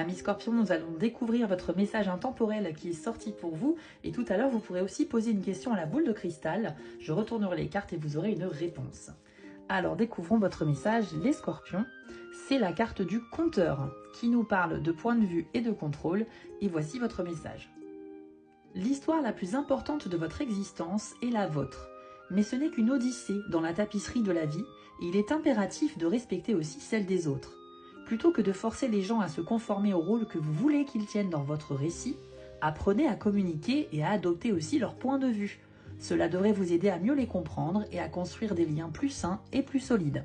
Amis Scorpion, nous allons découvrir votre message intemporel qui est sorti pour vous. Et tout à l'heure, vous pourrez aussi poser une question à la boule de cristal. Je retournerai les cartes et vous aurez une réponse. Alors, découvrons votre message, les Scorpions. C'est la carte du compteur qui nous parle de point de vue et de contrôle. Et voici votre message. L'histoire la plus importante de votre existence est la vôtre. Mais ce n'est qu'une odyssée dans la tapisserie de la vie. Et il est impératif de respecter aussi celle des autres. Plutôt que de forcer les gens à se conformer au rôle que vous voulez qu'ils tiennent dans votre récit, apprenez à communiquer et à adopter aussi leur point de vue. Cela devrait vous aider à mieux les comprendre et à construire des liens plus sains et plus solides.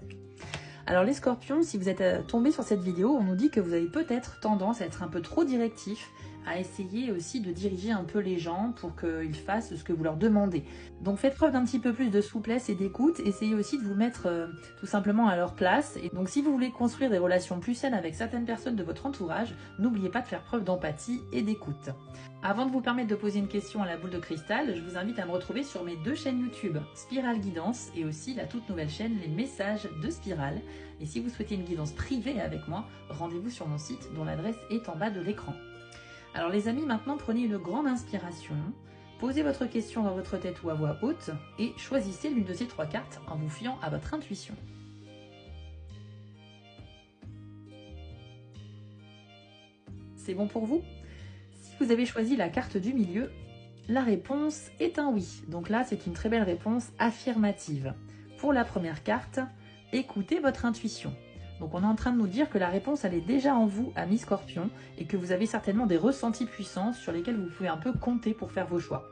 Alors les Scorpions, si vous êtes tombés sur cette vidéo, on nous dit que vous avez peut-être tendance à être un peu trop directif, à essayer aussi de diriger un peu les gens pour qu'ils fassent ce que vous leur demandez. Donc faites preuve d'un petit peu plus de souplesse et d'écoute, essayez aussi de vous mettre tout simplement à leur place. Et donc si vous voulez construire des relations plus saines avec certaines personnes de votre entourage, n'oubliez pas de faire preuve d'empathie et d'écoute. Avant de vous permettre de poser une question à la boule de cristal, je vous invite à me retrouver sur mes deux chaînes YouTube, Spirale Guidance et aussi la toute nouvelle chaîne Les Messages de Spirale. Et si vous souhaitez une guidance privée avec moi, rendez-vous sur mon site dont l'adresse est en bas de l'écran. Alors les amis, maintenant prenez une grande inspiration, posez votre question dans votre tête ou à voix haute et choisissez l'une de ces trois cartes en vous fiant à votre intuition. C'est bon pour vous? Si vous avez choisi la carte du milieu, la réponse est un oui. Donc là, c'est une très belle réponse affirmative. Pour la première carte, écoutez votre intuition. Donc on est en train de nous dire que la réponse elle est déjà en vous, amis Scorpion, et que vous avez certainement des ressentis puissants sur lesquels vous pouvez un peu compter pour faire vos choix.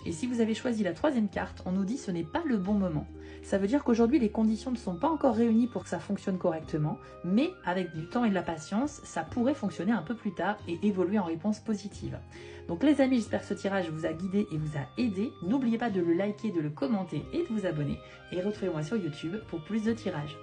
Et si vous avez choisi la troisième carte, on nous dit ce n'est pas le bon moment. Ça veut dire qu'aujourd'hui les conditions ne sont pas encore réunies pour que ça fonctionne correctement, mais avec du temps et de la patience, ça pourrait fonctionner un peu plus tard et évoluer en réponse positive. Donc les amis, j'espère que ce tirage vous a guidé et vous a aidé. N'oubliez pas de le liker, de le commenter et de vous abonner. Et retrouvez-moi sur YouTube pour plus de tirages.